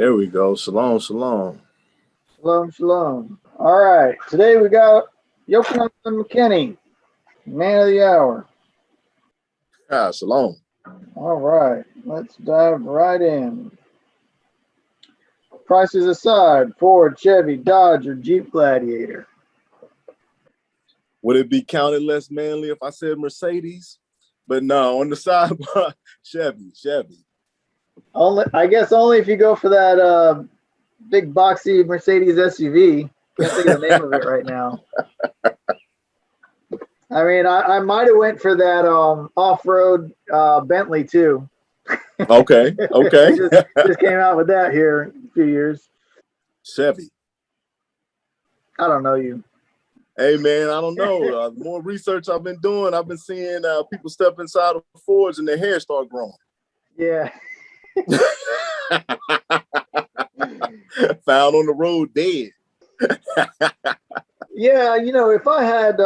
There we go. Shalom, shalom. Shalom, shalom. All right. Today we got Yochanan Mckenney, man of the hour. Shalom. All right. Let's dive right in. Prices aside, Ford, Chevy, Dodge, or Jeep Gladiator? Would it be counted less manly if I said Mercedes? But no, on the sidebar, Chevy. I guess only if you go for that big boxy Mercedes SUV. Can't think of the name of it right now. I mean, I might have went for that off-road Bentley too. Okay. just came out with that here in a few years. Chevy. I don't know you. Hey man, I don't know. The more research I've been doing, I've been seeing people step inside of Fords and their hair start growing. Yeah. Found on the road dead. Yeah, if I had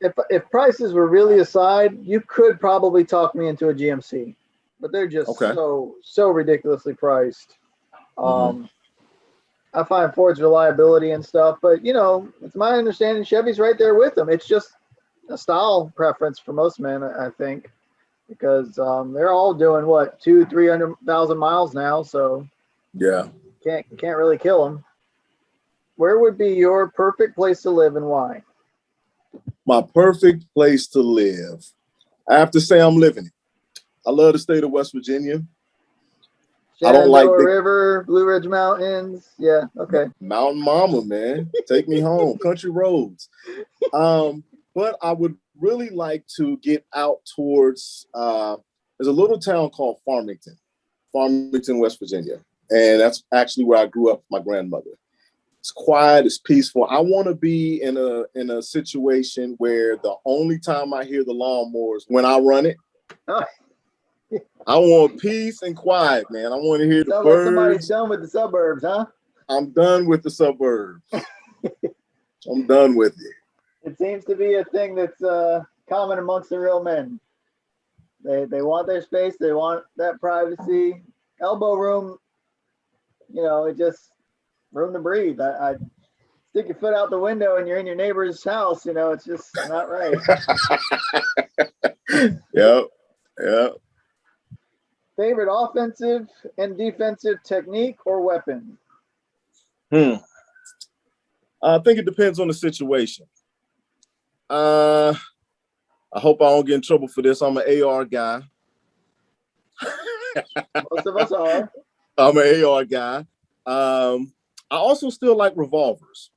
if prices were really aside, you could probably talk me into a GMC, but they're just so ridiculously priced. I find Ford's reliability and stuff, but it's my understanding Chevy's right there with them. It's just a style preference for most men, I think, because they're all doing what 200,000-300,000 miles now, so yeah, can't really kill them. Where would be your perfect place to live and why? My perfect place to live. I have to say I'm living it. I love the state of West Virginia. Shenandoah River, Blue Ridge Mountains. Yeah, okay. Mountain Mama, man. Take me home. Country roads. But I would really like to get out towards, there's a little town called Farmington, West Virginia. And that's actually where I grew up with my grandmother. It's quiet, it's peaceful. I want to be in a situation where the only time I hear the lawnmower is when I run it. Oh. I want peace and quiet, man. I want to hear the birds. Like somebody's done with the suburbs, huh? I'm done with the suburbs. I'm done with it. It seems to be a thing that's common amongst the real men. They want their space. They want that privacy. Elbow room, it just room to breathe. I stick your foot out the window and you're in your neighbor's house. It's just not right. Yep. Favorite offensive and defensive technique or weapon? I think it depends on the situation. I hope I don't get in trouble for this. I'm an AR guy. Most of us are. I'm an AR guy. I also still like revolvers.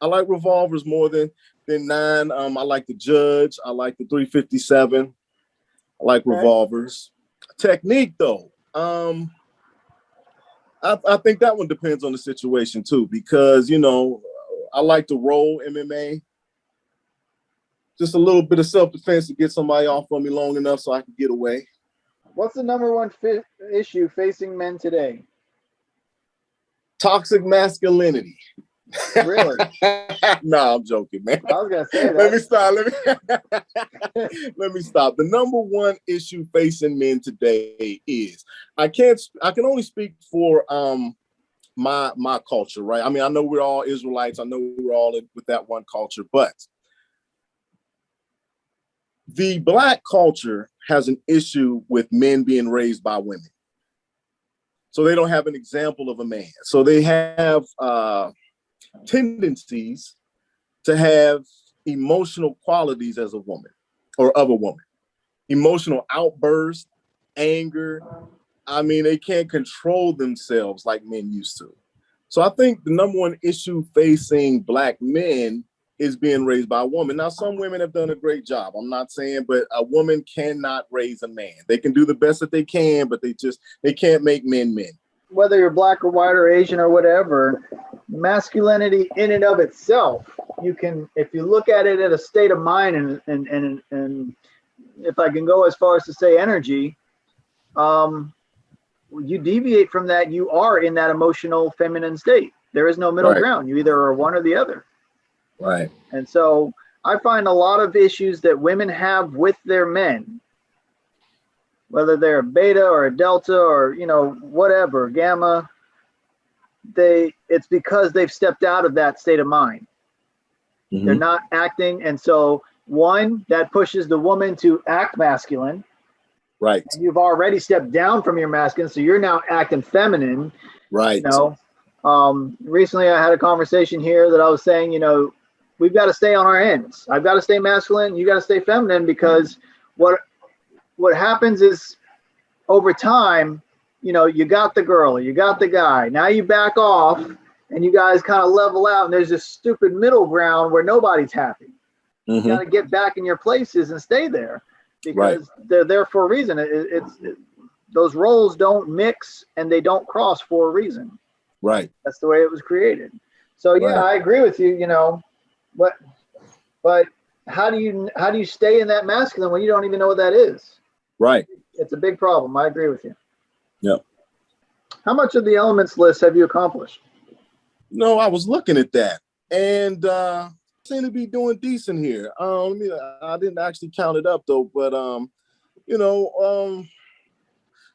I like revolvers more than 9. I like the Judge. I like the 357. I like revolvers. Technique, though. I think that one depends on the situation, too, because, I like to roll MMA. Just a little bit of self-defense to get somebody off of me long enough so I can get away. What's the number one issue facing men today? Toxic masculinity. Really? No, I'm joking, man. I was gonna say that. Let me stop. The number one issue facing men today is I can only speak for my culture, right? I mean, I know we're all Israelites. I know we're all with that one culture, but the Black culture has an issue with men being raised by women. So they don't have an example of a man. So they have tendencies to have emotional qualities as a woman or of a woman. Emotional outbursts, anger. I mean, they can't control themselves like men used to. So I think the number one issue facing Black men is being raised by a woman. Now, some women have done a great job. I'm not saying, but a woman cannot raise a man. They can do the best that they can, but they can't make men men. Whether you're Black or white or Asian or whatever, masculinity in and of itself, you can, if you look at it at a state of mind and if I can go as far as to say energy, you deviate from that, you are in that emotional feminine state. There is no middle ground. You either are one or the other. Right. And so I find a lot of issues that women have with their men, whether they're a beta or a delta or, whatever, gamma, it's because they've stepped out of that state of mind. Mm-hmm. They're not acting. And so one, that pushes the woman to act masculine. Right. And you've already stepped down from your masculine. So you're now acting feminine. Right. You know, recently I had a conversation here that I was saying, you know, we've got to stay on our ends. I've got to stay masculine. You got to stay feminine, because what happens is over time, you know, you got the girl, you got the guy. Now you back off and you guys kind of level out, and there's this stupid middle ground where nobody's happy. Mm-hmm. You got to get back in your places and stay there, because they're there for a reason. Those roles don't mix and they don't cross for a reason. Right. That's the way it was created. So yeah, I agree with you, you know, but how do you stay in that masculine when you don't even know what that is? Right. It's a big problem. I agree with you. Yep. How much of the elements list have you accomplished? No, I was looking at that, and seem to be doing decent here. I didn't actually count it up though, but you know,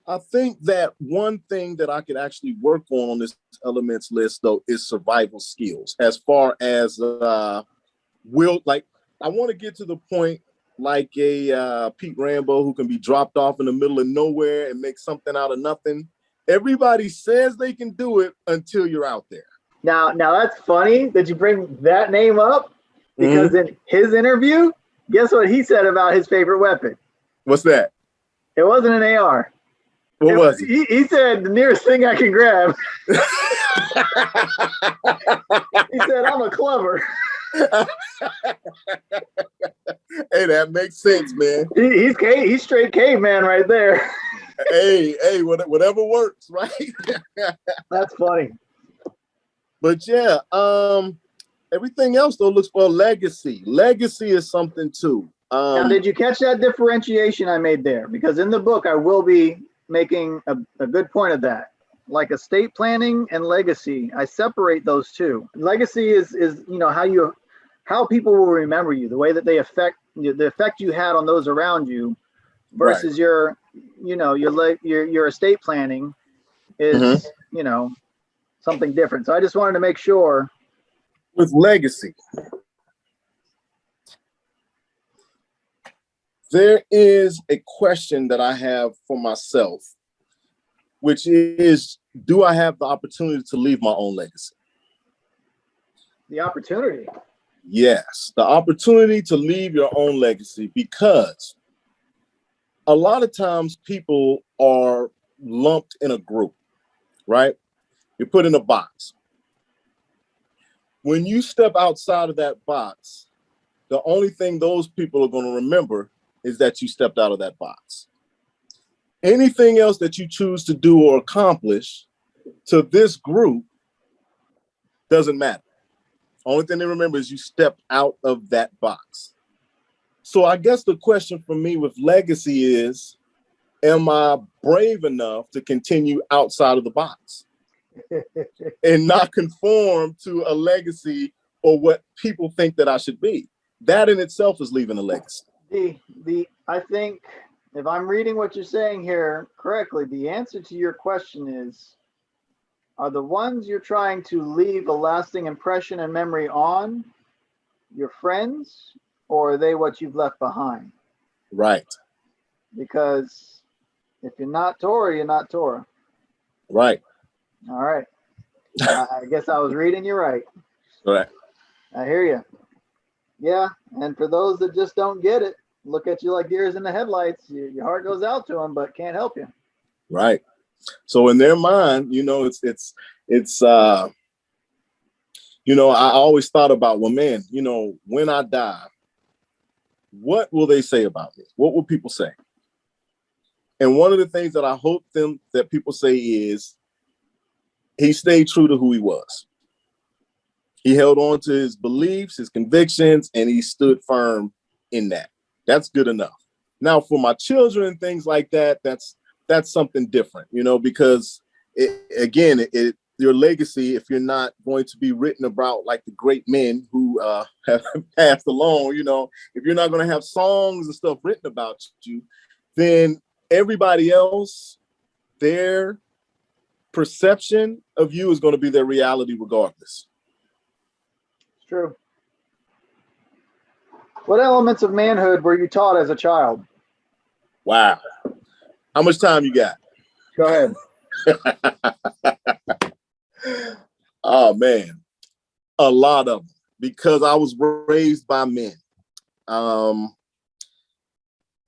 I think that one thing that I could actually work on this elements list though is survival skills. As far as will, like, I want to get to the point like a Pete Rambo who can be dropped off in the middle of nowhere and make something out of nothing. Everybody says they can do it until you're out there. Now that's funny that you bring that name up, because in his interview, guess what he said about his favorite weapon? What's that? It wasn't an AR. What was it? He said the nearest thing I can grab. He said, I'm a clubber. Hey, that makes sense, man. He's straight caveman right there. hey, whatever works, right? That's funny. But yeah, everything else though looks for legacy. Legacy is something too. Now, did you catch that differentiation I made there? Because in the book, I will be making a good point of that. Like estate planning and legacy, I separate those two. Legacy is you know how people will remember you, the way that the effect you had on those around you, versus your estate planning is you know, something different. So I just wanted to make sure. With legacy, there is a question that I have for myself, which is, do I have the opportunity to leave my own legacy? The opportunity? Yes, the opportunity to leave your own legacy, because a lot of times people are lumped in a group, right? You're put in a box. When you step outside of that box, the only thing those people are going to remember is that you stepped out of that box. Anything else that you choose to do or accomplish to this group doesn't matter. Only thing they remember is you stepped out of that box. So I guess the question for me with legacy is, am I brave enough to continue outside of the box and not conform to a legacy or what people think that I should be? That in itself is leaving a legacy. I think if I'm reading what you're saying here correctly, the answer to your question is, are the ones you're trying to leave a lasting impression and memory on your friends, or are they what you've left behind? Right. Because if you're not Torah, you're not Torah. Right. All right. I guess I was reading you right. Right. I hear you. Yeah, and for those that just don't get it, look at you like deers in the headlights. Your heart goes out to them, but can't help you. Right. So in their mind, you know, it's you know, I always thought about, well, man, you know, when I die, what will they say about me? What will people say? And one of the things that I hope that people say is, he stayed true to who he was. He held on to his beliefs, his convictions, and he stood firm in that. That's good enough. Now, for my children and things like that, that's something different, you know, because your legacy, if you're not going to be written about like the great men who have passed along, you know, if you're not going to have songs and stuff written about you, then everybody else, their perception of you is going to be their reality regardless. It's true. What elements of manhood were you taught as a child? Wow. How much time you got? Go ahead. Oh, man. A lot of them, because I was raised by men.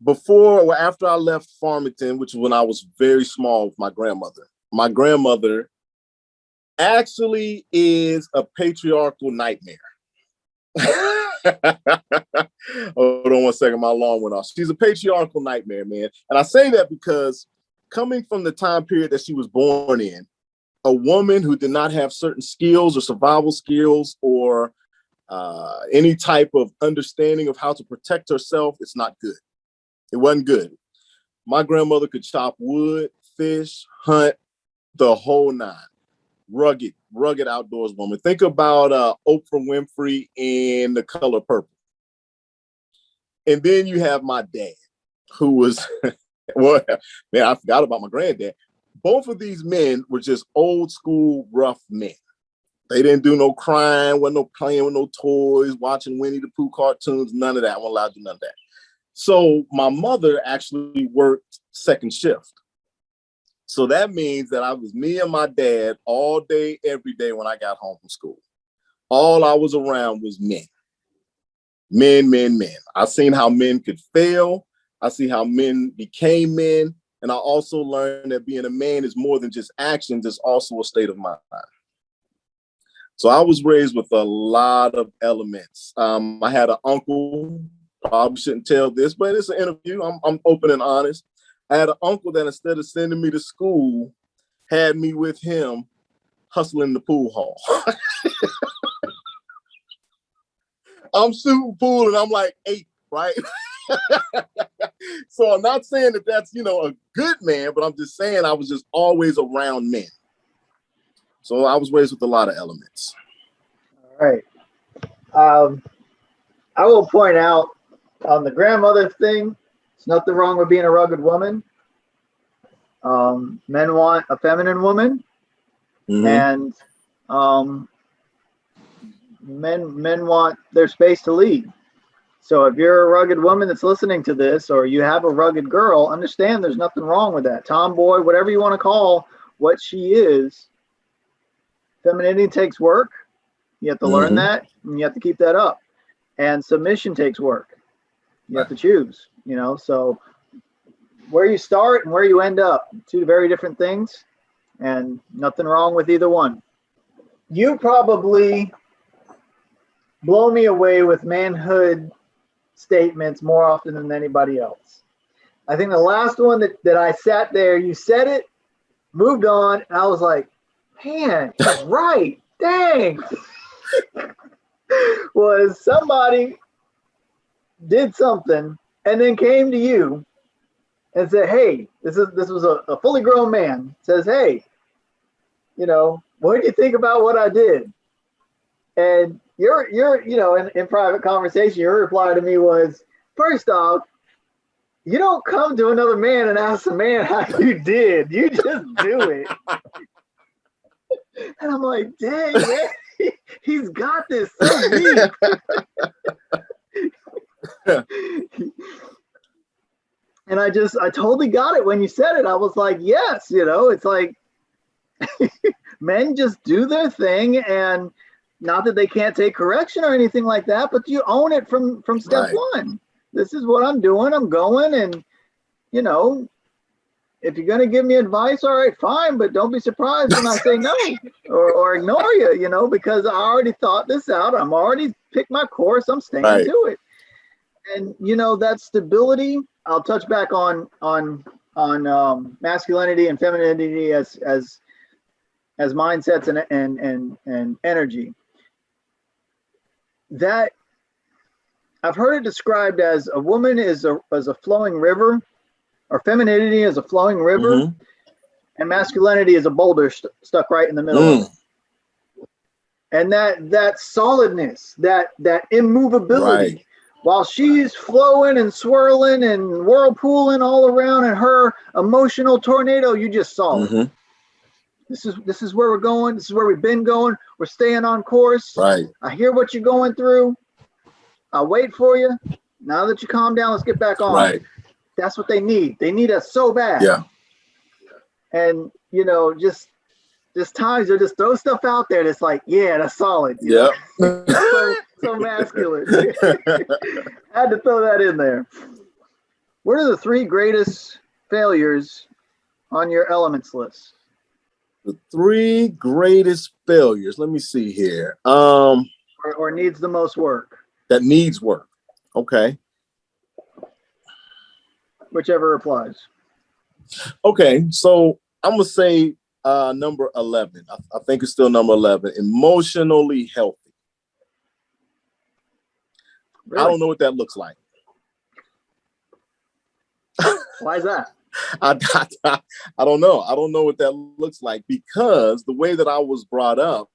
Before or after I left Farmington, which was when I was very small with my grandmother actually is a patriarchal nightmare. Hold on one second, my alarm went off. She's a patriarchal nightmare, man. And I say that because coming from the time period that she was born in, a woman who did not have certain skills or survival skills or any type of understanding of how to protect herself, it's not good. It wasn't good. My grandmother could chop wood, fish, hunt, the whole nine. Rugged outdoors woman. Think about Oprah Winfrey in The Color Purple. And then you have my dad, who was, well, man, I forgot about my granddad. Both of these men were just old school rough men. They didn't do no crying, wasn't no playing with no toys, watching Winnie the Pooh cartoons, none of that. I wasn't allowed to do none of that. So my mother actually worked second shift. So that means that I was me and my dad all day, every day when I got home from school. All I was around was men. Men. I seen how men could fail. I see how men became men. And I also learned that being a man is more than just actions, it's also a state of mind. So I was raised with a lot of elements. I had an uncle, probably shouldn't tell this, but it's an interview. I'm open and honest. I had an uncle that instead of sending me to school, had me with him hustling the pool hall. I'm shooting pool and I'm like 8, right? So I'm not saying that that's, a good man, but I'm just saying I was just always around men. So I was raised with a lot of elements. All right. I will point out on the grandmother thing, there's nothing wrong with being a rugged woman. Men want a feminine woman, and men want their space to lead. So if you're a rugged woman that's listening to this, or you have a rugged girl, understand there's nothing wrong with that. Tomboy, whatever you want to call what she is. Femininity takes work. You have to learn that, and you have to keep that up. And submission takes work. You have to choose, so where you start and where you end up, 2 very different things, and nothing wrong with either one. You probably blow me away with manhood statements more often than anybody else. I think the last one that I sat there, you said it, moved on, and I was like, man, he's right. Dang. Was somebody did something and then came to you and said, hey, this was a fully grown man, says, hey, what do you think about what I did? And you're in private conversation, your reply to me was, first off, you don't come to another man and ask a man how you did. You just do it. And I'm like, dang, man, he's got this so deep. And I totally got it when you said it. I was like, yes, it's like men just do their thing, and not that they can't take correction or anything like that, but you own it from step one. This is what I'm doing. I'm going, and if you're going to give me advice, all right, fine, but don't be surprised when I say no or ignore you, because I already thought this out. I'm already picked my course. I'm staying to it. And, that stability, I'll touch back on masculinity and femininity as mindsets and energy. That I've heard it described as a woman is a flowing river, or femininity is a flowing river, and masculinity is a boulder stuck right in the middle. And that solidness, that immovability, while she's flowing and swirling and whirlpooling all around in her emotional tornado, you just saw it. This is where we're going. This is where we've been going. We're staying on course. Right. I hear what you're going through. I'll wait for you. Now that you calm down, let's get back on. Right. That's what they need. They need us so bad. Yeah. And, you know, just times they'll just throw stuff out there that's like, yeah, that's solid. Yep. so masculine. Had to throw that in there. What are the 3 greatest failures on your elements list? The 3 greatest failures. Let me see here. Or needs the most work. That needs work. Okay. Whichever applies. Okay. So I'm gonna say number 11. I think it's still number 11. Emotionally healthy. Really? I don't know what that looks like. Why is that? I don't know. I don't know what that looks like, because the way that I was brought up,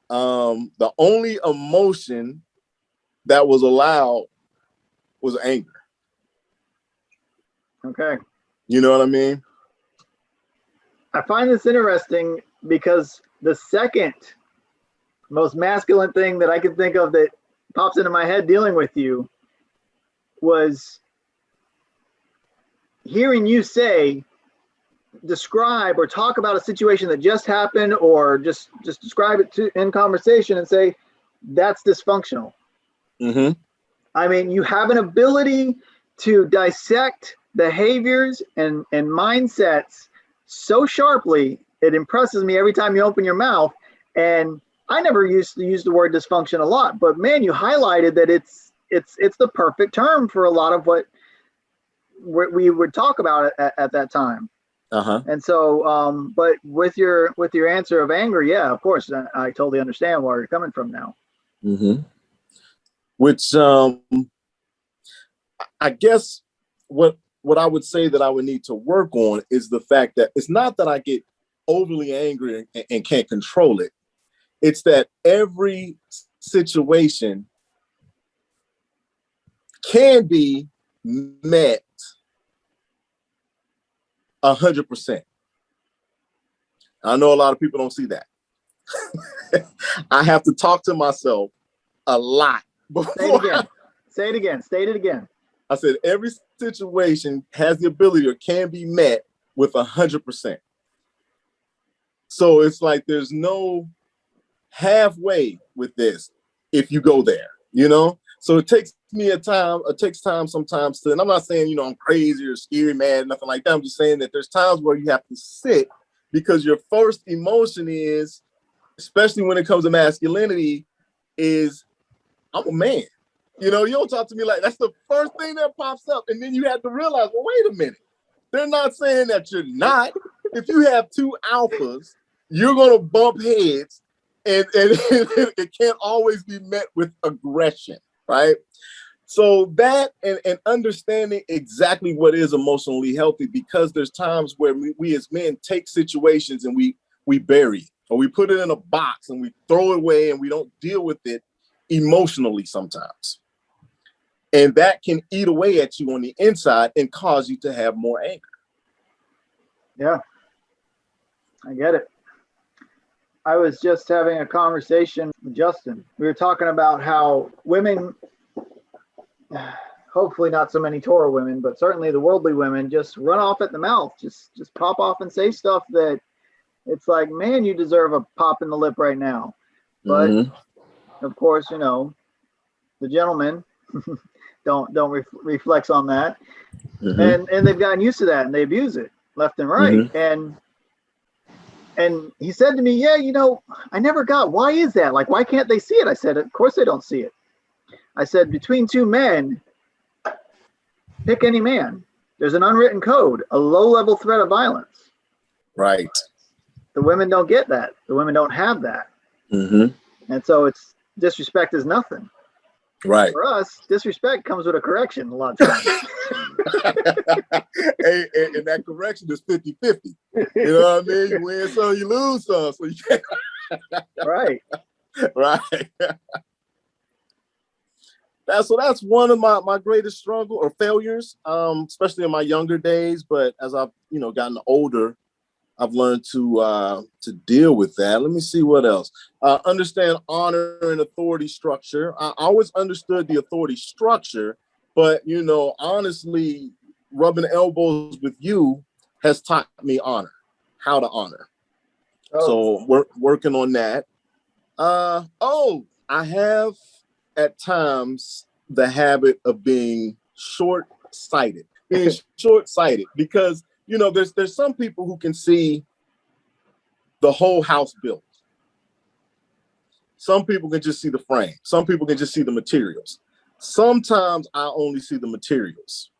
the only emotion that was allowed was anger. Okay. You know what I mean? I find this interesting because the second most masculine thing that I can think of that pops into my head dealing with you was hearing you describe or talk about a situation that just happened, or just describe it in conversation and say, that's dysfunctional. Mm-hmm. I mean, you have an ability to dissect behaviors and mindsets so sharply, it impresses me every time you open your mouth. And I never used to use the word dysfunction a lot, but man, you highlighted that it's the perfect term for a lot of what we would talk about at that time. Uh-huh. And so, but with your answer of anger, yeah, of course, I totally understand where you're coming from now. Mm-hmm. Which I guess what I would say that I would need to work on is the fact that it's not that I get overly angry and can't control it. It's that every situation can be met 100%. I know a lot of people don't see that. I have to talk to myself a lot before. Say it again. Say it again. State it again. I said every situation has the ability or can be met with 100%. So it's like there's no halfway with this if you go there, you know? So it takes time sometimes to, and I'm not saying, you know, I'm crazy or scary, mad, nothing like that. I'm just saying that there's times where you have to sit, because your first emotion is, especially when it comes to masculinity, is I'm a man. You know, you don't talk to me like, that's the first thing that pops up. And then you have to realize, well, wait a minute. They're not saying that you're not. If you have 2 alphas, you're going to bump heads, and it can't always be met with aggression, right? So that and understanding exactly what is emotionally healthy, because there's times where we as men take situations and we bury it, or we put it in a box and we throw it away and we don't deal with it emotionally sometimes. And that can eat away at you on the inside and cause you to have more anger. Yeah, I get it. I was just having a conversation with Justin. We were talking about how women, hopefully not so many Torah women, but certainly the worldly women, just run off at the mouth, just pop off and say stuff that it's like, man, you deserve a pop in the lip right now. But of course, you know, the gentlemen don't reflect on that, and they've gotten used to that and they abuse it left and right. And he said to me, yeah, you know, I never got, why is that? Like, why can't they see it? I said, of course they don't see it. I said, between 2 men, pick any man. There's an unwritten code, a low-level threat of violence. Right. The women don't get that. The women don't have that. And so it's disrespect is nothing. Right. For us, disrespect comes with a correction a lot of times. and that correction is 50-50. You know what I mean? You win some, you lose some. So you can't. Right. Right. That's one of my greatest struggle or failures, especially in my younger days. But as I've, you know, gotten older, I've learned to deal with that. Let me see what else. Understand honor and authority structure. I always understood the authority structure, but honestly, rubbing elbows with you has taught me honor, how to honor. So working on that. I have at times the habit of being short-sighted. Because there's some people who can see the whole house built. Some people can just see the frame. Some people can just see the materials. Sometimes I only see the materials.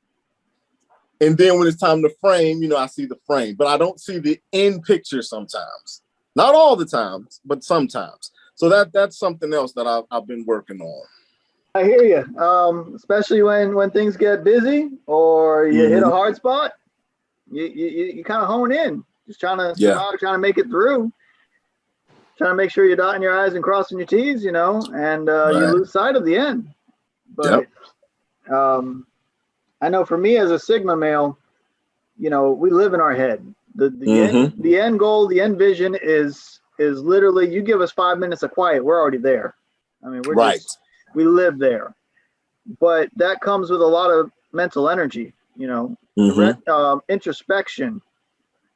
And then when it's time to frame, I see the frame, but I don't see the end picture sometimes. Not all the times, but sometimes. So that's something else that I've been working on. I hear you. Especially when things get busy or you hit a hard spot, you kind of hone in, just trying to survive, trying to make it through, trying to make sure you're dotting your I's and crossing your T's, and you lose sight of the end. But I know for me as a Sigma male, we live in our head. The end goal, the end vision is literally, you give us 5 minutes of quiet, we're already there. I mean, we live there. But that comes with a lot of mental energy, introspection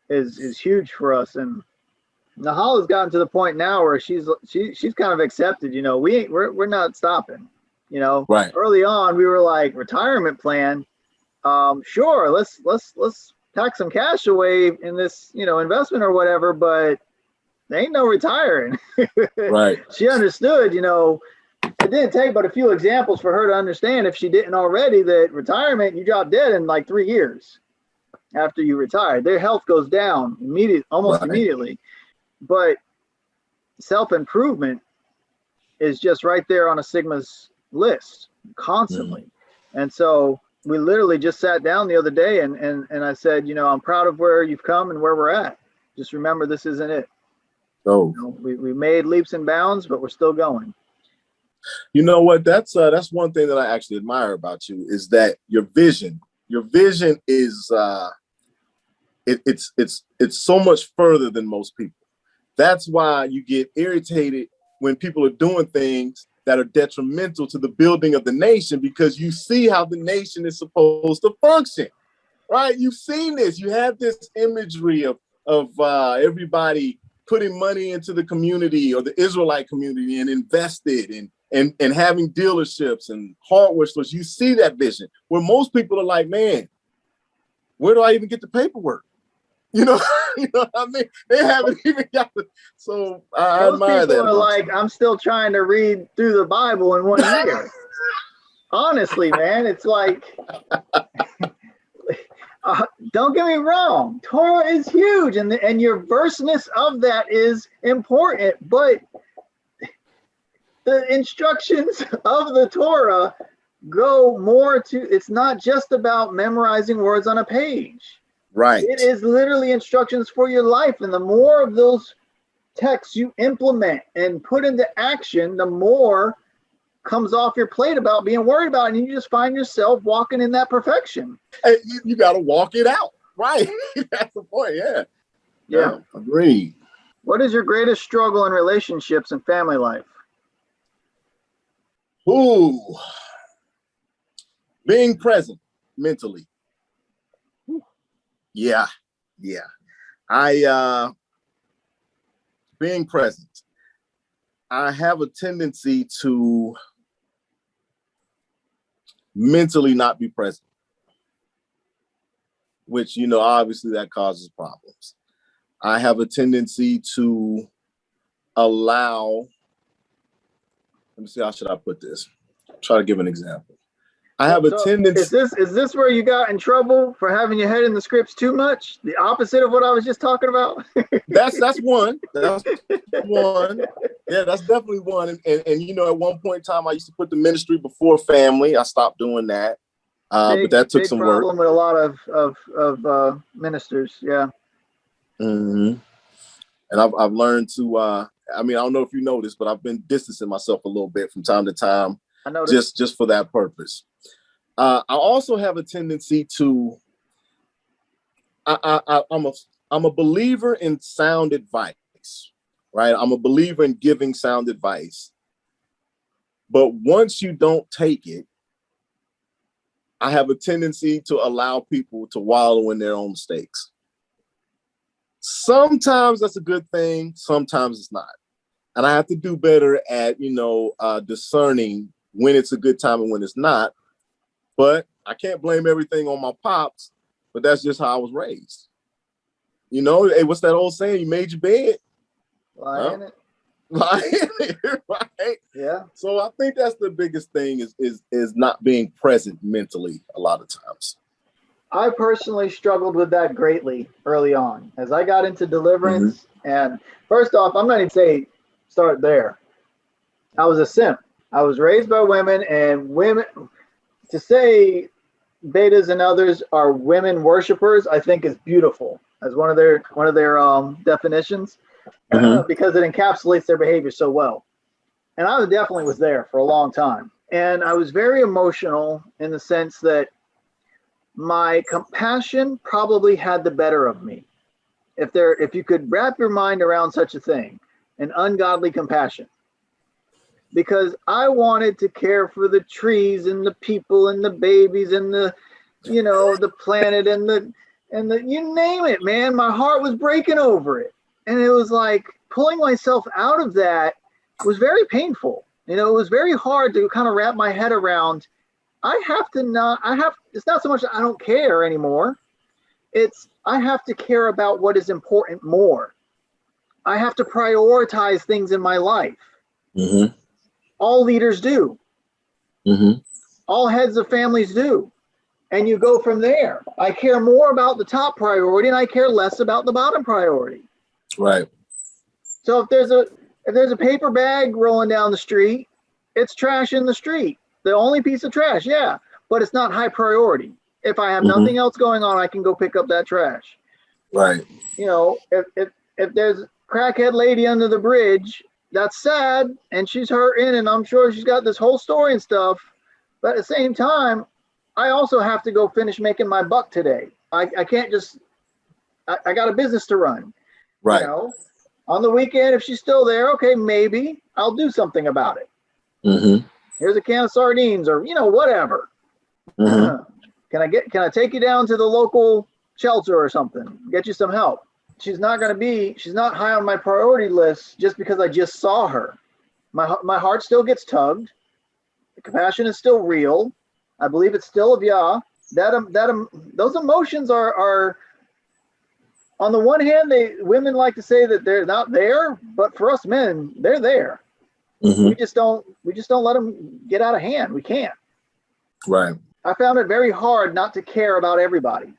is huge for us. And Nahal has gotten to the point now where she's kind of accepted, we're not stopping, Right. Early on we were like, retirement plan. Sure, let's pack some cash away in this, investment or whatever, but there ain't no retiring. Right. She understood, it didn't take but a few examples for her to understand, if she didn't already, that retirement, you drop dead in like 3 years after you retire. Their health goes down almost immediately. But self-improvement is just right there on a Sigma's list constantly. And so we literally just sat down the other day and I said, I'm proud of where you've come and where we're at. Just remember, this isn't it. Oh, we made leaps and bounds, but we're still going. You know what? That's one thing that I actually admire about you, is that your vision is it's so much further than most people. That's why you get irritated when people are doing things that are detrimental to the building of the nation, because you see how the nation is supposed to function, right? You've seen this. You have this imagery of everybody putting money into the community or the Israelite community and invested and having dealerships and hardware stores. You see that vision, where most people are like, man, where do I even get the paperwork? You know what I mean? They haven't even got it. So I admire that. People are like, I'm still trying to read through the Bible in 1 year. Honestly, man, it's like, don't get me wrong, Torah is huge, and your verseness of that is important, but the instructions of the Torah go more to, it's not just about memorizing words on a page. Right. It is literally instructions for your life. And the more of those texts you implement and put into action, the more comes off your plate about being worried about it. And you just find yourself walking in that perfection. Hey, you got to walk it out. Right. That's the point. Yeah. Agreed. What is your greatest struggle in relationships and family life? Ooh. Being present mentally. Yeah. Being present. I have a tendency to mentally not be present, which, obviously that causes problems. I have a tendency to allow, let me see, how should I put this? Try to give an example. I have a tendency. Is this where you got in trouble for having your head in the scripts too much? The opposite of what I was just talking about? That's one. That's one. Yeah, that's definitely one. And at one point in time, I used to put the ministry before family. I stopped doing that. But that took some work. Big problem with a lot of ministers. Yeah. Mm-hmm. And I've learned to, I don't know if you know this, but I've been distancing myself a little bit from time to time, just for that purpose. I also have a tendency to, I'm I'm a believer in sound advice, right? I'm a believer in giving sound advice. But once you don't take it, I have a tendency to allow people to wallow in their own mistakes. Sometimes that's a good thing. Sometimes it's not. And I have to do better at, discerning when it's a good time and when it's not. But I can't blame everything on my pops, but that's just how I was raised. Hey, what's that old saying? You made your bed? Lie in it. Lie in it, right? Yeah. So I think that's the biggest thing is not being present mentally a lot of times. I personally struggled with that greatly early on as I got into deliverance. And first off, I'm not even say start there. I was a simp. I was raised by women, and women to say betas and others are women worshipers, I think is beautiful as one of their definitions because it encapsulates their behavior so well. And I definitely was there for a long time. And I was very emotional in the sense that my compassion probably had the better of me. If you could wrap your mind around such a thing, an ungodly compassion. Because I wanted to care for the trees and the people and the babies and the planet and the you name it, man. My heart was breaking over it. And it was like pulling myself out of that was very painful. It was very hard to kind of wrap my head around. It's not so much that I don't care anymore. It's I have to care about what is important more. I have to prioritize things in my life. All leaders do. All heads of families do. And you go from there. I care more about the top priority and I care less about the bottom priority. Right. So if there's a paper bag rolling down the street, it's trash in the street. The only piece of trash, yeah, but it's not high priority. If I have nothing else going on, I can go pick up that trash. Right. If there's a crackhead lady under the bridge, that's sad, and she's hurting, and I'm sure she's got this whole story and stuff. But at the same time, I also have to go finish making my buck today. I can't just, I got a business to run. Right. On the weekend, if she's still there, okay, maybe I'll do something about it. Here's a can of sardines or, whatever. Can I take you down to the local shelter or something? Get you some help. She's not high on my priority list just because I just saw her. My heart still gets tugged. The compassion is still real. I believe it's still of Yah. Those emotions are on the one hand, women like to say that they're not there, but for us men, they're there. We just don't let them get out of hand. We can't. Right. I found it very hard not to care about everybody.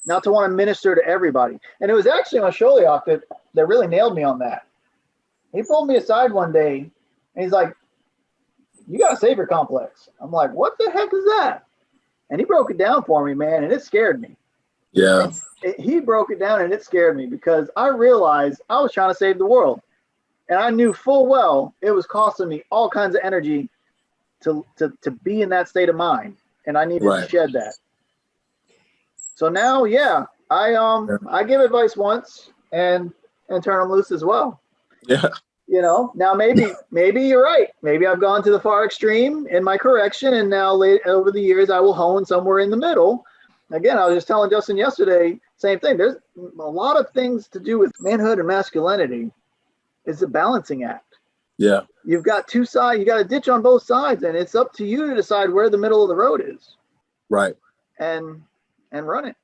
Not to want to minister to everybody. And it was actually my Sholiach that really nailed me on that. He pulled me aside one day and he's like, "You got a savior complex." I'm like, "What the heck is that?" And he broke it down for me, man, and it scared me. Yeah. He broke it down and it scared me because I realized I was trying to save the world. And I knew full well it was costing me all kinds of energy to be in that state of mind. And I needed to shed that. So now, yeah, I give advice once and turn them loose as well. Yeah. Now maybe you're right. Maybe I've gone to the far extreme in my correction, and now over the years I will hone somewhere in the middle. Again, I was just telling Justin yesterday, same thing. There's a lot of things to do with manhood and masculinity. It's a balancing act. Yeah. You've got two sides. You got a ditch on both sides, and it's up to you to decide where the middle of the road is. Right. And run it.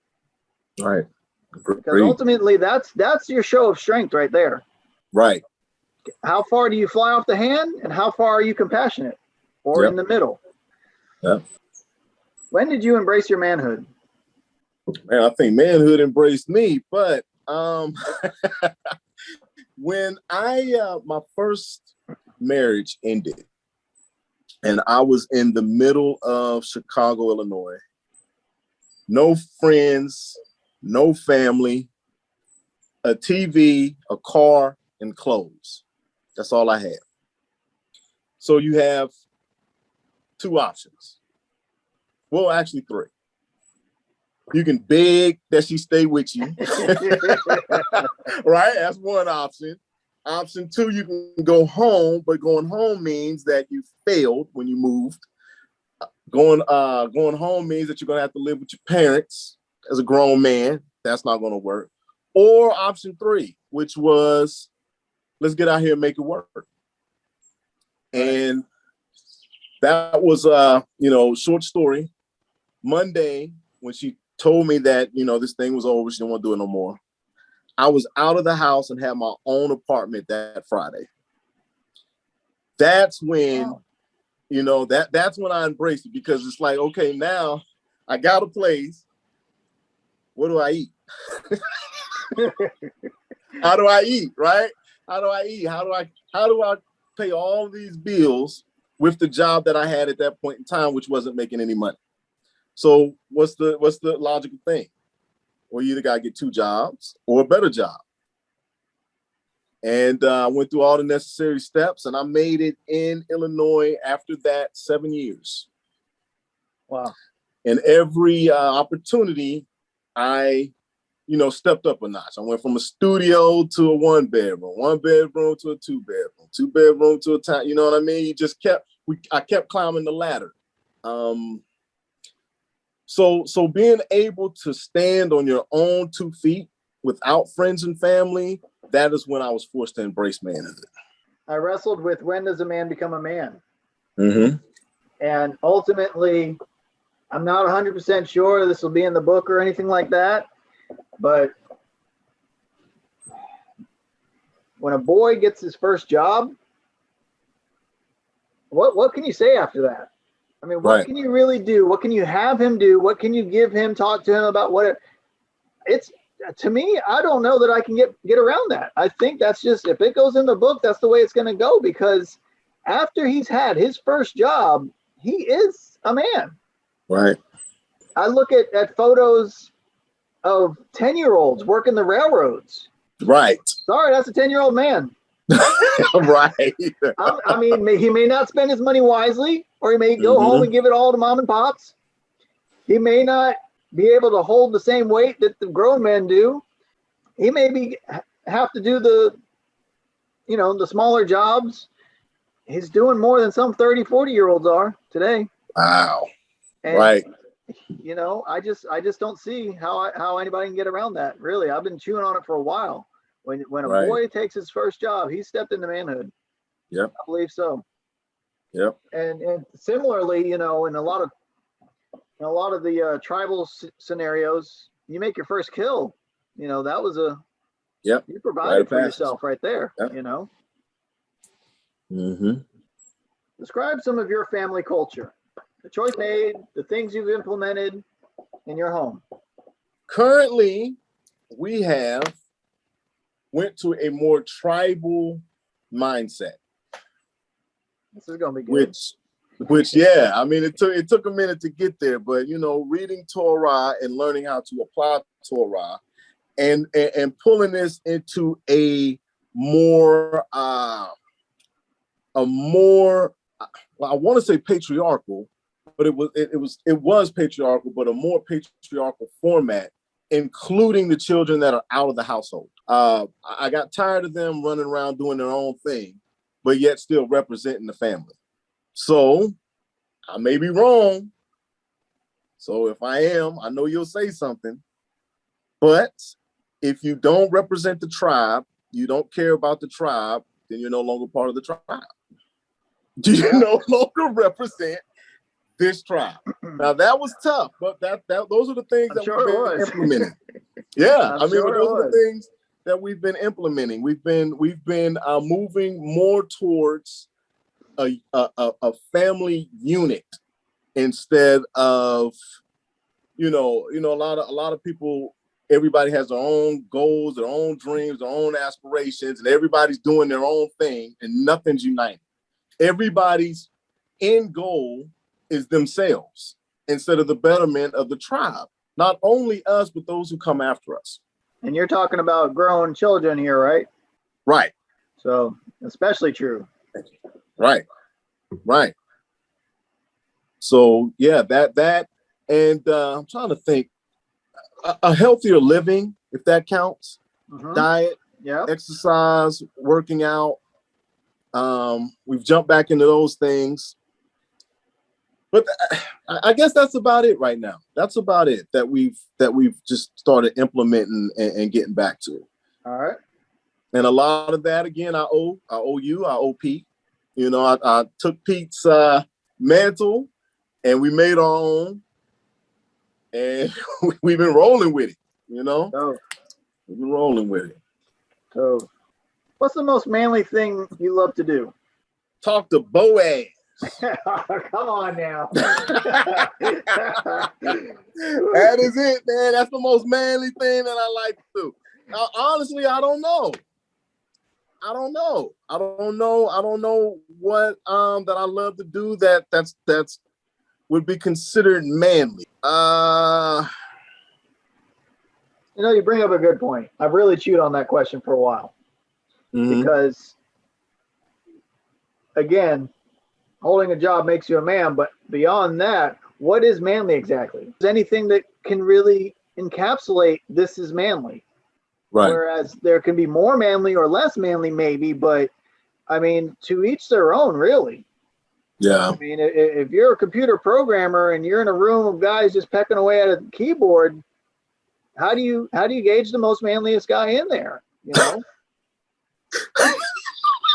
Right. Because ultimately, that's your show of strength right there. Right. How far do you fly off the hand, and how far are you compassionate, or in the middle? Yeah. When did you embrace your manhood? Man, I think manhood embraced me, but when my first marriage ended, and I was in the middle of Chicago, Illinois, no friends, no family, a TV, a car, and clothes. That's all I had. So you have two options. Well, actually three. You can beg that she stay with you. Right? That's one option. Option two, you can go home, but going home means that you failed when you moved. Going home means that you're gonna have to live with your parents as a grown man. That's not gonna work. Or option three, which was, let's get out here and make it work. And that was short story. Monday, when she told me that, this thing was over, she didn't want to do it no more, I was out of the house and had my own apartment that Friday. That's when, that's when I embraced it, because it's like, okay, now I got a place. What do I eat? How do I eat, right? How do I eat? How do I pay all these bills with the job that I had at that point in time, which wasn't making any money? So what's the logical thing? Well, you either got to get two jobs or a better job. And I went through all the necessary steps, and I made it in Illinois after that 7 years. Wow. And every opportunity, I stepped up a notch. I went from a studio to a one bedroom to a two bedroom to a town. You know what I mean? I kept climbing the ladder. So being able to stand on your own 2 feet without friends and family, that is when I was forced to embrace manhood. I wrestled with, when does a man become a man? Mm-hmm. And ultimately, I'm not 100% sure this will be in the book or anything like that, but when a boy gets his first job, what can you say after that? I mean, what can you really do? What can you have him do? What can you give him, talk to him about? It's, to me, I don't know that I can get around that. I think that's just, if it goes in the book, that's the way it's going to go, because after he's had his first job, he is a man. Right. I look at photos of 10-year-olds working the railroads. Right. Sorry, that's a 10-year-old man. Right. I mean, he may not spend his money wisely, or he may go home and give it all to mom and pops. He may not be able to hold the same weight that the grown men do. He may have to do the smaller jobs. He's doing more than some 30, 40-year-olds are today. Wow. And, right. I just don't see how anybody can get around that. Really, I've been chewing on it for a while. When a boy takes his first job, he stepped into manhood. Yep. I believe so. Yep. And similarly, in a lot of the tribal scenarios, you make your first kill. That was you provided for yourself right there. Yep. Mm-hmm. Describe some of your family culture, the choice made, the things you've implemented in your home. Currently, we went to a more tribal mindset. This is going to be good. Which, yeah, I mean, it took a minute to get there, but reading Torah and learning how to apply Torah, and pulling this into a more I want to say patriarchal, but it was patriarchal, but a more patriarchal format, including the children that are out of the household. I got tired of them running around doing their own thing, but yet still representing the family. So I may be wrong. So if I am, I know you'll say something. But if you don't represent the tribe, you don't care about the tribe, then you're no longer part of the tribe. You no longer represent this tribe. Now that was tough, but those are the things that we've been implementing. Yeah, those are the things that we've been implementing. We've been moving more towards a family unit instead of a lot of people. Everybody has their own goals, their own dreams, their own aspirations, and everybody's doing their own thing, and nothing's united. Everybody's end goal is themselves instead of the betterment of the tribe. Not only us, but those who come after us. And you're talking about grown children here, right? Right. So especially true. Right. So yeah, that, and I'm trying to think a healthier living, if that counts. Diet, exercise, working out. We've jumped back into those things. But I guess that's about it right now. That's about it that we've just started implementing and getting back to. All right. And a lot of that, again, I owe Pete. You know, I took Pete's mantle and we made our own, and we've been rolling with it. You know, we've been rolling with it. So, what's the most manly thing you love to do? Talk to Boaz. Come on now. That is it, man. That's the most manly thing that I like to do. Now, honestly, I don't know. I don't know what that I love to do that's would be considered manly. You know, you bring up a good point. I've really chewed on that question for a while. Because again, holding a job makes you a man, but beyond that, what is manly exactly? Is anything that can really encapsulate this is manly? Right. Whereas there can be more manly or less manly, maybe, but I mean, to each their own, really. Yeah. I mean, if you're a computer programmer and you're in a room of guys just pecking away at a keyboard, how do you gauge the most manliest guy in there? You know.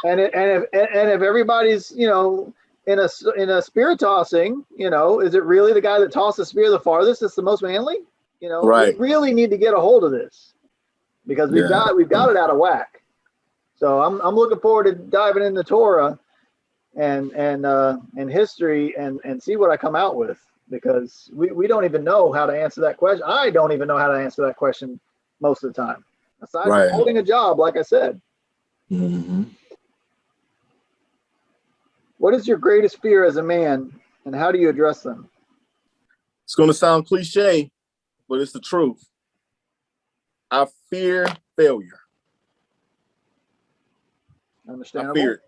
And if everybody's, you know, in a spear tossing, you know, is it really the guy that tossed the spear the farthest that's the most manly? You know, right. We really need to get a hold of this because we've got it out of whack. So I'm looking forward to diving into Torah and history and see what I come out with, because we don't even know how to answer that question. I don't even know how to answer that question most of the time, aside from holding a job, like I said. What is your greatest fear as a man, and how do you address them? It's going to sound cliche, but it's the truth. I fear failure. Understandable. I fear it.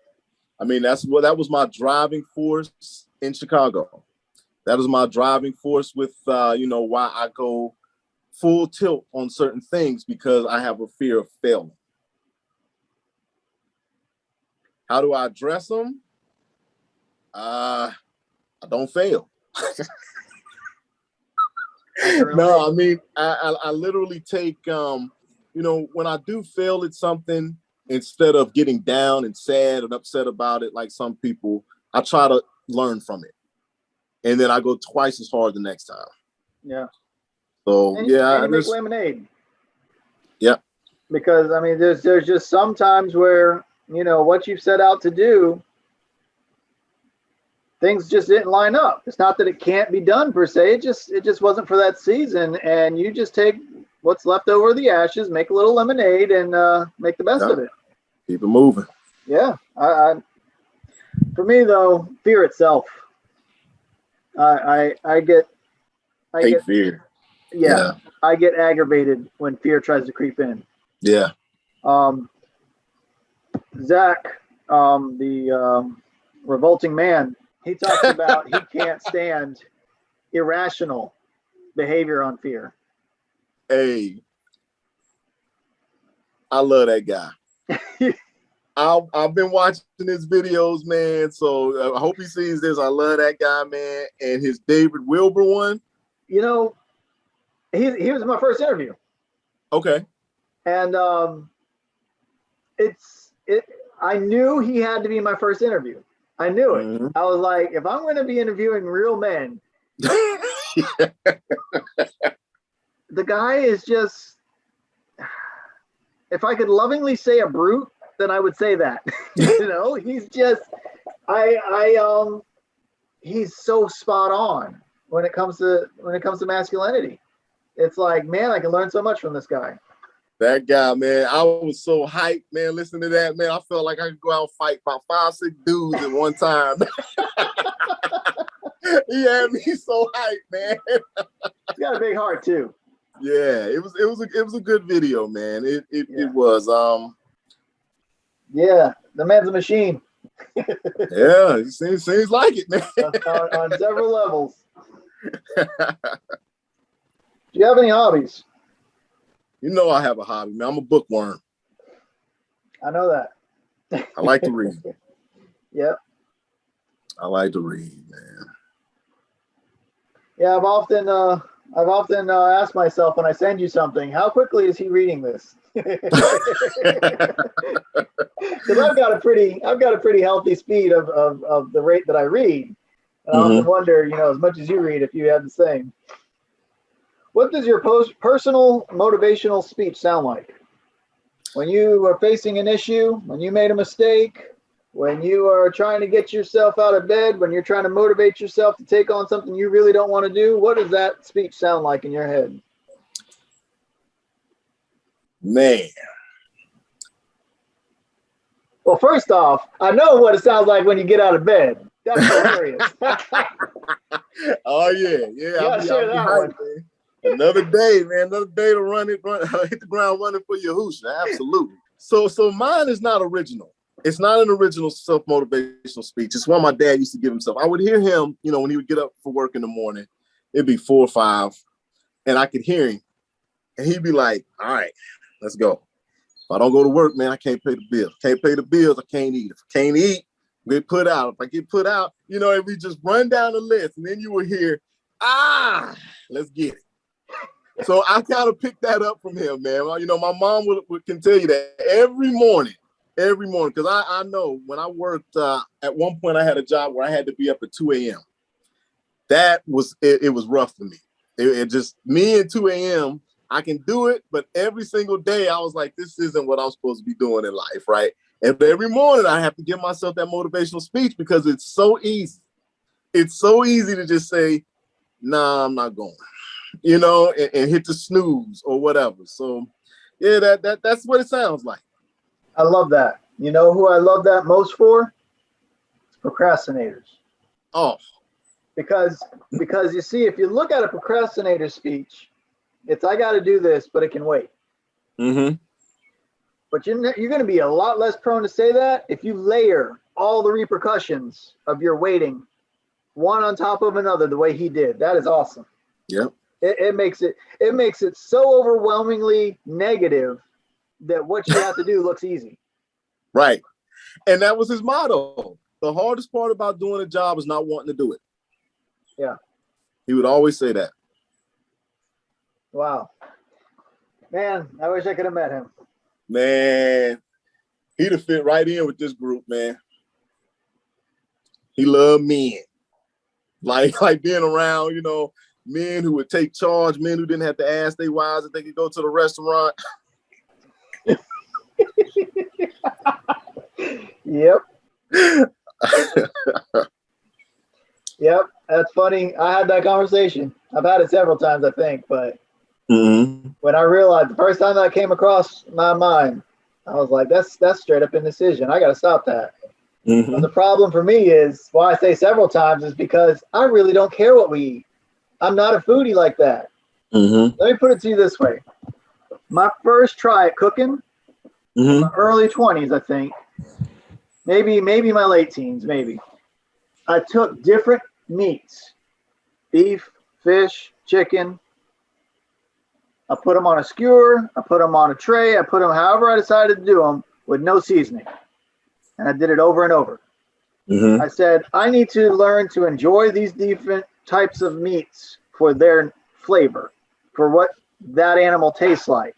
I mean, that was my driving force in Chicago. That is my driving force with, you know, why I go full tilt on certain things, because I have a fear of failing. How do I address them? I don't fail. No, I mean, I literally take, you know, when I do fail at something, instead of getting down and sad and upset about it like some people, I try to learn from it. And then I go twice as hard the next time. Yeah. So, and you make lemonade. Yeah. Because, I mean, there's just some times where, you know, what you've set out to do, things just didn't line up. It's not that it can't be done per se. It just wasn't for that season. And you just take what's left over of the ashes, make a little lemonade, and make the best of it. Keep it moving. Yeah. For me though, fear itself. I get fear. Yeah, I get aggravated when fear tries to creep in. Yeah. Zach, the revolting man, he talks about he can't stand irrational behavior on fear. Hey, I love that guy. I've been watching his videos, man. So I hope he sees this. I love that guy, man. And his David Wilber one. You know, he was my first interview. Okay. And I knew he had to be my first interview. I knew it. Mm-hmm. I was like, if I'm going to be interviewing real men, the guy is just, if I could lovingly say a brute, then I would say that. You know, he's just, he's so spot on when it comes to masculinity. It's like, man, I can learn so much from this guy. That guy, man, I was so hyped, man, listening to that, man. I felt like I could go out and fight about 5-6 dudes at one time. He had me so hyped, man. He's got a big heart too. Yeah, it was a good video, man. It was. Yeah, the man's a machine. Yeah, it seems like it, man. on several levels. Do you have any hobbies? You know I have a hobby, man. I'm a bookworm. I know that. I like to read. Yep. I like to read, man. Yeah, I've often asked myself when I send you something, how quickly is he reading this? Because I've got a pretty healthy speed of the rate that I read. And I often wonder, as much as you read, if you have the same. What does your personal motivational speech sound like? When you are facing an issue, when you made a mistake, when you are trying to get yourself out of bed, when you're trying to motivate yourself to take on something you really don't want to do, what does that speech sound like in your head? Man. Well, first off, I know what it sounds like when you get out of bed. That's hilarious. Oh, yeah. You gotta share that one. Man. Another day, man. Another day to hit the ground running for your hoosh. Absolutely. So mine is not original. It's not an original self-motivational speech. It's one my dad used to give himself. I would hear him, when he would get up for work in the morning. It'd be 4 or 5, and I could hear him. And he'd be like, all right, let's go. If I don't go to work, man, I can't pay the bills. Can't pay the bills, I can't eat. If I can't eat, I get put out. If I get put out, if we just run down the list, and then you would hear, let's get it. So I kind of picked that up from him, man. My mom can tell you that every morning, because I know when I worked, at one point I had a job where I had to be up at 2 a.m. That was, it was rough for me. It just, me at 2 a.m., I can do it, but every single day I was like, this isn't what I'm supposed to be doing in life, right? And every morning I have to give myself that motivational speech because it's so easy. It's so easy to just say, nah, I'm not going. And hit the snooze or whatever. So, yeah, that's what it sounds like. I love that. You know who I love that most for? Procrastinators. Oh. Because you see, if you look at a procrastinator speech, it's I got to do this, but it can wait. Mm-hmm. But you're going to be a lot less prone to say that if you layer all the repercussions of your waiting one on top of another the way he did. That is awesome. Yep. It makes it so overwhelmingly negative that what you have to do looks easy. Right. And that was his motto. The hardest part about doing a job is not wanting to do it. Yeah. He would always say that. Wow. Man, I wish I could have met him. Man, he'd have fit right in with this group, man. He loved men. Like being around, men who would take charge, men who didn't have to ask their wives if they could go to the restaurant. Yep. Yep, that's funny. I had that conversation. I've had it several times, I think, but when I realized the first time that came across my mind, I was like, that's straight up indecision. I got to stop that. But the problem for me is, why I say several times, is because I really don't care what we eat. I'm not a foodie like that. Let me put it to you this way. My first try at cooking, in my early 20s, I think, maybe my late teens, maybe. I took different meats, beef, fish, chicken. I put them on a skewer. I put them on a tray. I put them however I decided to do them with no seasoning. And I did it over and over. I said, I need to learn to enjoy these different types of meats for their flavor, for what that animal tastes like.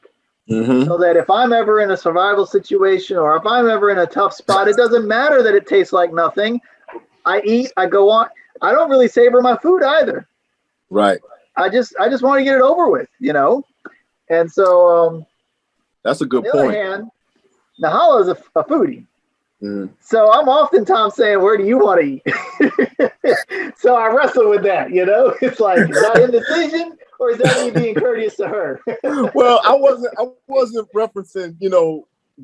So that if I'm ever in a survival situation or if I'm ever in a tough spot, it doesn't matter that it tastes like nothing. I eat, I go on. I don't really savor my food either. Right. I just want to get it over with, And so that's a good point. On the other hand, Nahala is a foodie. So I'm oftentimes saying, where do you want to eat? So I wrestle with that, It's like, is that indecision or is that me being courteous to her? Well, I wasn't referencing,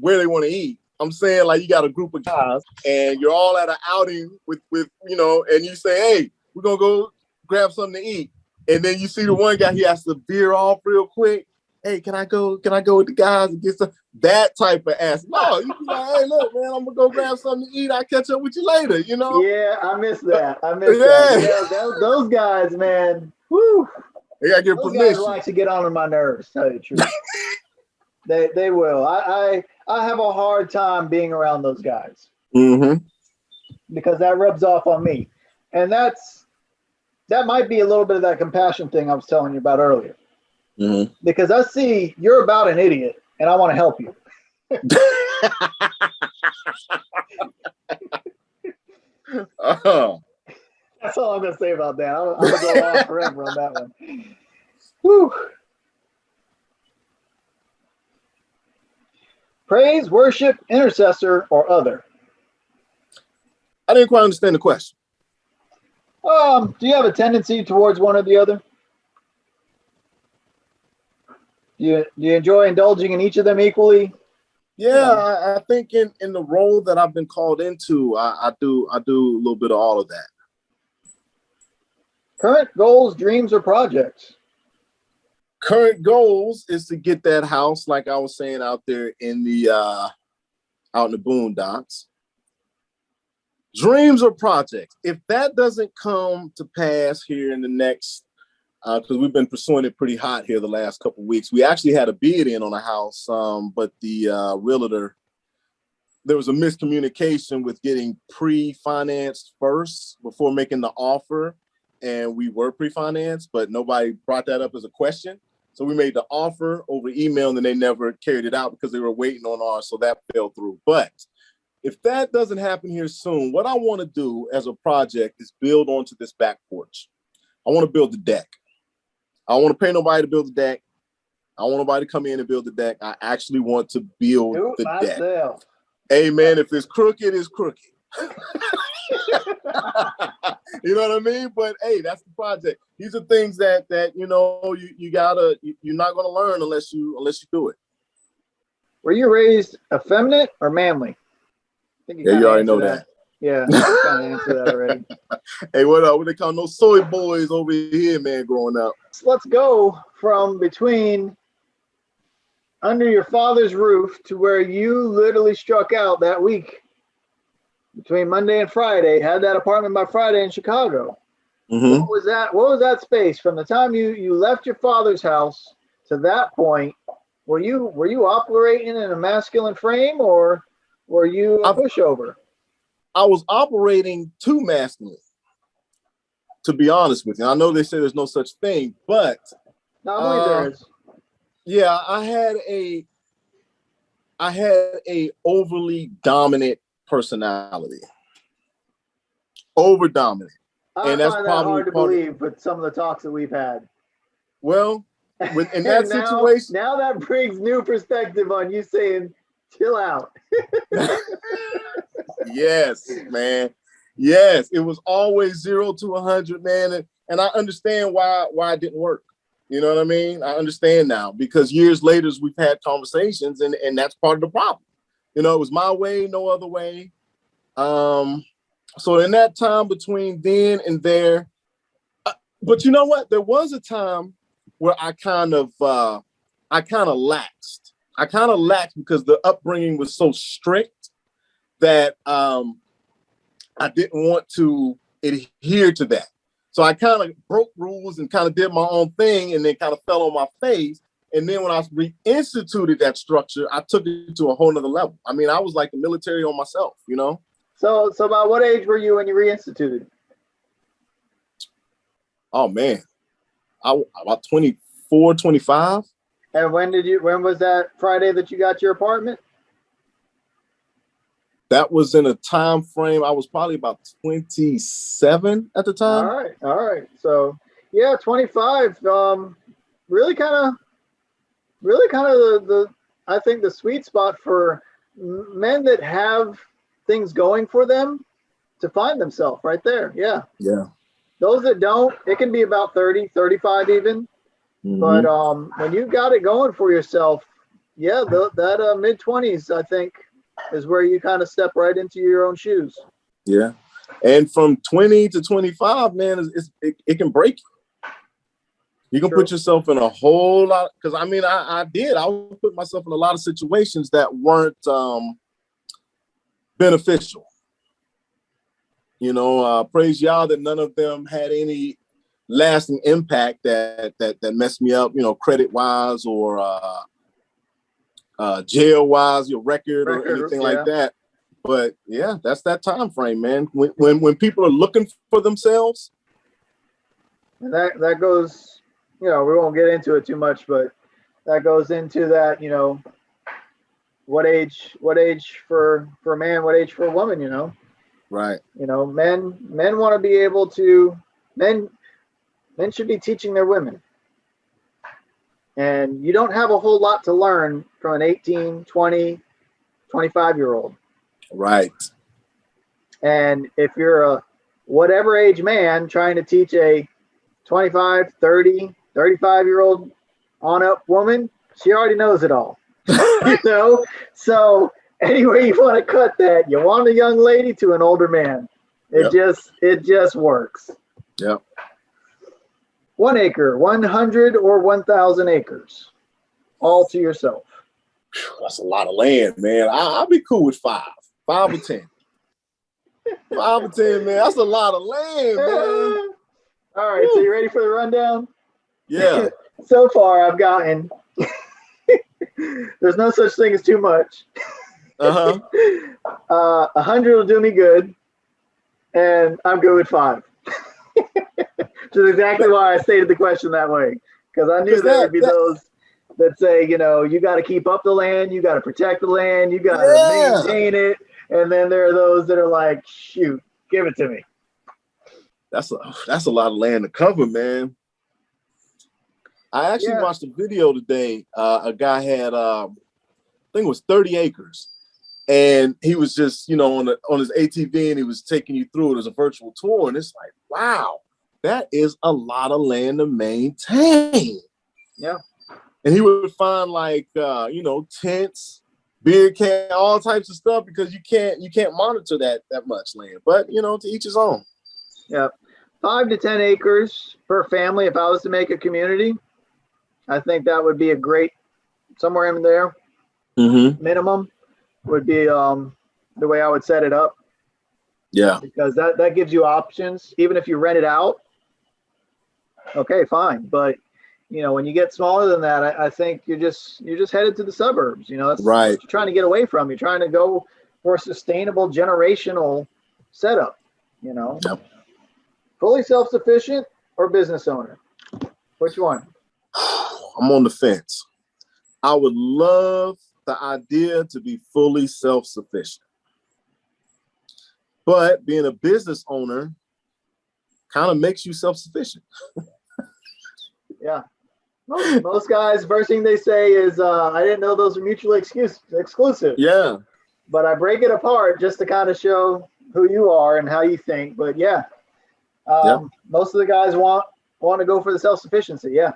where they want to eat. I'm saying, like, you got a group of guys and you're all at an outing with and you say, hey, we're going to go grab something to eat. And then you see the one guy, he has to veer off real quick. Hey, can I go with the guys and get some? That type of ass. No, you be like, hey, look, man, I'm going to go grab something to eat. I'll catch up with you later, Yeah, I miss that. that. Yeah, those guys, man. Woo. They got to get permission. Those guys will actually get on my nerves, to tell you the truth. They will. I have a hard time being around those guys because that rubs off on me, and that might be a little bit of that compassion thing I was telling you about earlier. Because I see you're about an idiot, and I want to help you. That's all I'm going to say about that. I'm going to go on forever on that one. Whew. Praise, worship, intercessor, or other? I didn't quite understand the question. Do you have a tendency towards one or the other? Do you enjoy indulging in each of them equally? Yeah, I think in the role that I've been called into, I do a little bit of all of that. Current goals, dreams, or projects? Current goals is to get that house, like I was saying, out there in the out in the boondocks. Dreams or projects. If that doesn't come to pass here in the next, because we've been pursuing it pretty hot here the last couple of weeks. We actually had a bid in on a house, but the realtor, there was a miscommunication with getting pre-financed first before making the offer. And we were pre-financed, but nobody brought that up as a question. So we made the offer over email and then they never carried it out because they were waiting on ours. So that fell through. But if that doesn't happen here soon, what I want to do as a project is build onto this back porch. I want to build the deck. I don't want to pay nobody to build the deck. I don't want nobody to come in and build the deck. I actually want to build the deck. Hey, man, if it's crooked, it's crooked. You know what I mean? But hey, that's the project. These are things that you know you're not gonna learn unless you do it. Were you raised effeminate or manly? I think you already know that. Yeah, you kind of answered that already. Hey, what they call no soy boys over here, man, growing up. Let's go from between under your father's roof to where you literally struck out that week. Between Monday and Friday, had that apartment by Friday in Chicago. What was that? What was that space from the time you left your father's house to that point? Were you operating in a masculine frame or were you a pushover? I was operating too masculine, to be honest with you. I know they say there's no such thing, but no, I believe there is. Yeah, I had a overly dominant personality, over dominant, and that's find that hard to believe with some of the talks that we've had. Well, in that situation, now that brings new perspective on you saying, "Chill out." Yes, man. Yes, it was always 0 to 100, man, and I understand why it didn't work. You know what I mean? I understand now because years later we've had conversations, and that's part of the problem. You know, it was my way, no other way. So in that time between then and there, but you know what? There was a time where I kind of laxed. I kind of laxed because the upbringing was so strict that I didn't want to adhere to that. So I kind of broke rules and kind of did my own thing and then kind of fell on my face. And then when I reinstituted that structure, I took it to a whole nother level. I mean, I was like the military on myself, you know? So about what age were you when you reinstituted? Oh, man. About 24, 25. And when was that Friday that you got your apartment? That was in a time frame. I was probably about 27 at the time. All right. So yeah, 25. Really kind of the I think the sweet spot for men that have things going for them to find themselves right there. Yeah. Yeah. Those that don't, it can be about 30, 35 even. But when you got it going for yourself, yeah, that mid-20s, I think, is where you kind of step right into your own shoes. Yeah. And from 20 to 25, man, it can break you. You can put yourself in a whole lot, because I mean, I was putting myself in a lot of situations that weren't beneficial. You know, praise y'all that none of them had any lasting impact that messed me up, you know, credit wise or jail wise, your record or anything like that. But yeah, that's that time frame, man. When people are looking for themselves. And that goes, we won't get into it too much, but that goes into that, what age for a man, what age for a woman, Right. Men want to be able to, men should be teaching their women. And you don't have a whole lot to learn from an 18, 20, 25-year-old. Right. And if you're a whatever age man trying to teach a 25, 30, 35-year-old on up woman, she already knows it all. So anyway you want to cut that, you want a young lady to an older man. It just works. Yep. 1 acre, 100 or 1,000 acres, all to yourself. That's a lot of land, man. I'll be cool with 5 or 10. 5 or 10, man. That's a lot of land, man. All right, so you ready for the rundown? Yeah. So far, I've gotten. There's no such thing as too much. 100 will do me good, and I'm good with 5. Which is exactly why I stated the question that way, because I knew there would be those that say, you got to keep up the land, you got to protect the land, you got to maintain it, and then there are those that are like, shoot, give it to me. That's a lot of land to cover, man. I actually watched a video today. A guy had, I think it was 30 acres, and he was just, on his ATV, and he was taking you through it as a virtual tour, and it's like, wow, that is a lot of land to maintain. Yeah. And he would find like, tents, beer can, all types of stuff, because you can't monitor that much land. But to each his own. Yeah, 5 to 10 acres per family. If I was to make a community, I think that would be a great, somewhere in there. Mm-hmm. Minimum would be the way I would set it up. Yeah, because that gives you options. Even if you rent it out, okay, fine. But when you get smaller than that, I think you're just headed to the suburbs. That's right. what you're trying to get away from. You're trying to go for a sustainable generational setup. Yep. Fully self-sufficient or business owner? Which one? I'm on the fence. I would love the idea to be fully self-sufficient, but being a business owner kind of makes you self-sufficient. Yeah. Most guys, first thing they say is, I didn't know those were mutually exclusive. Yeah. But I break it apart just to kind of show who you are and how you think. But yeah, most of the guys want to go for the self-sufficiency. Yeah.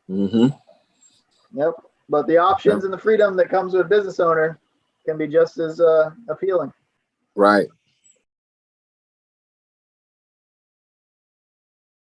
Mm-hmm. Yep. But the options and the freedom that comes with a business owner can be just as appealing. Right.